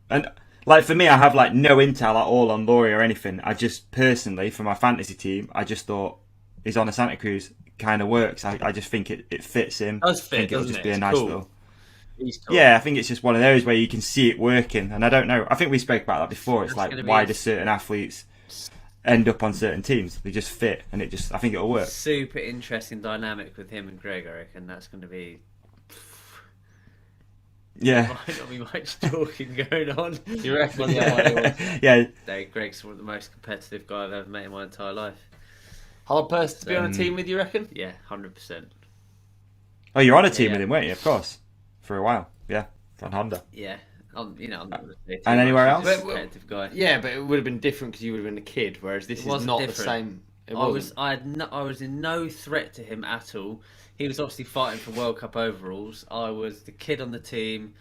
And like for me, I have like no intel at all on Laurie or anything. I just personally, for my fantasy team, I just thought his on a Santa Cruz kind of works. I just think it fits him. Does fit, I think it'll doesn't just it? be a It's nice cool. little. He's cool. Yeah, I think it's just one of those where you can see it working, and I don't know. I think we spoke about that before. It's That's like gonna why be do certain athletes end up on certain teams? They just fit, and it just I think it'll work. super interesting dynamic with him and Greg. I reckon that's going to be. Yeah, Might not be much talking going on. You reckon? yeah. No, Greg's one of the most competitive guy I've ever met in my entire life. Hard person to be on a team with, you reckon? Yeah, 100%. Oh, you're on a team Yeah. with him, weren't you? Of course, for a while. Yeah, on Honda. Yeah, I'm not going to say too And much. anywhere He's a else? competitive guy. Yeah, but it would have been different because you would have been a kid, whereas this is wasn't not different. the same. It I wasn't. was in no threat to him at all. He was obviously fighting for World Cup overalls. I was the kid on the team,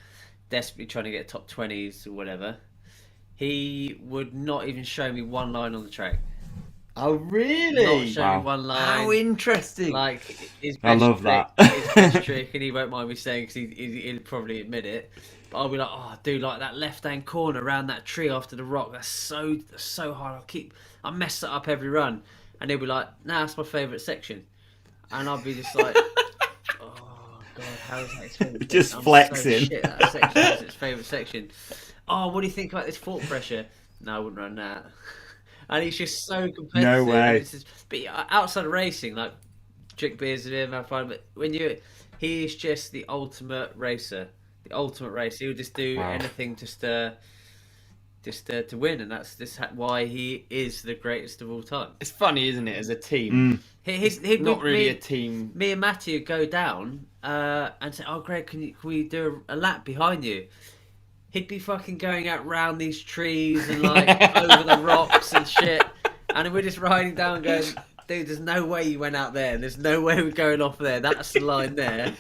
desperately trying to get top 20s or whatever. He would not even show me one line on the track. Oh, really? Not show Wow. me one line. How interesting. Like his I best love trick, that. his best trick, and he won't mind me saying because he'll probably admit it. But I'll be like, oh, dude, like that left-hand corner around that tree after the rock. That's so hard. I mess it up every run, and he'll be like, nah, that's my favourite section, and I'll be just like, oh god, how is that his favourite? Just section? I'm flexing. So shit, that section is his favourite section. Oh, what do you think about this fork pressure? No, I wouldn't run that. And he's just so competitive. No way. But outside of racing, like drink beers with him, have fun. But he's just the ultimate racer. The ultimate racer. He'll just do anything just to win, and that's why he is the greatest of all time. It's funny, isn't it? As a team, He'd not really me, a team. Me and Matthew would go down and say, "Oh, Greg, can we do a lap behind you?" He'd be fucking going out round these trees and like over the rocks and shit, and we're just riding down, going, "Dude, there's no way you went out there. There's no way we're going off there. That's the line there."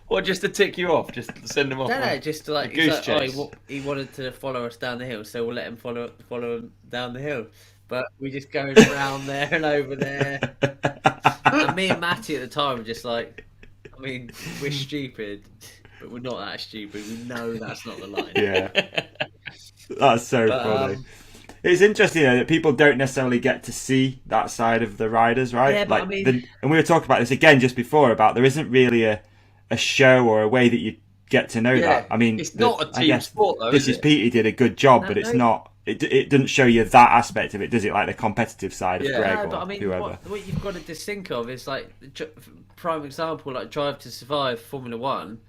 Or just to tick you off, just send them off. No, just to, like, a goose chase. he wanted to follow us down the hill, so we'll let him follow him down the hill. But we just going around there and over there. And me and Matty at the time were just like, I mean, we're stupid, but we're not that stupid. We know that's not the line. Yeah, that's so funny. It's interesting though, that people don't necessarily get to see that side of the riders, right? Yeah, but like, I mean- and we were talking about this again just before about there isn't really a show or a way that you get to know that. I mean, it's not a I team guess sport, though. This is is it? Petey did a good job, No, but it's no. not. It doesn't show you that aspect of it, does it? Like the competitive side of Yeah. Greg No, or but I mean, whoever. what you've got to just think of is like prime example, like Drive to Survive, Formula One.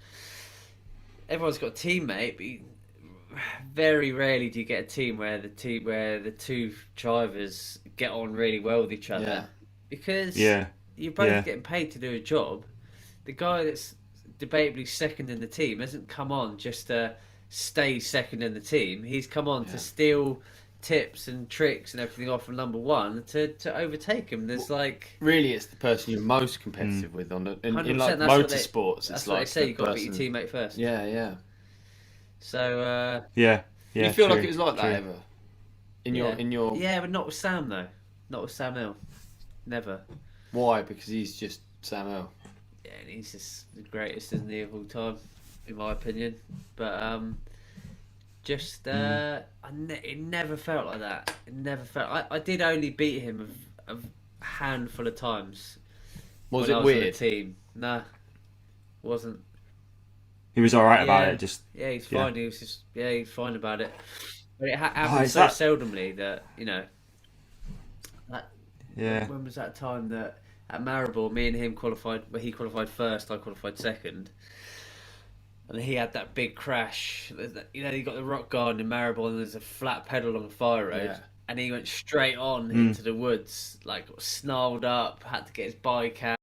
Everyone's got a teammate, but very rarely do you get a team where the two drivers get on really well with each other. Yeah. Because Yeah. you're both Yeah. getting paid to do a job. The guy that's debatably second in the team hasn't come on just to stay second in the team. He's come on to steal tips and tricks and everything off of number one to overtake him. There's like Really, it's the person you're most competitive with in like 100%, that's what motorsports. that's It's what like they say. the You've got to beat your person- teammate first. Yeah. So Yeah. Do Yeah. you feel true, like it was like true. that ever? In your yeah, but not with Sam though. Not with Sam Hill. Never. why? Because he's just Sam L. Yeah, and he's just the greatest, isn't he, of all time, in my opinion. But just it never felt like that. It never felt. I did only beat him a handful of times. Was when I it was on weird? the team? Nah, wasn't. He was all right about Yeah. it. Just Yeah, he's Yeah. fine. He's fine about it. But it happens Oh, is so that- seldomly that yeah. When was that time that at Maribor, me and him qualified? Well, he qualified first, I qualified second, and he had that big crash. You got the rock garden in Maribor, and there's a flat pedal on the fire road, Yeah. and he went straight on into the woods, like snarled up, had to get his bike out.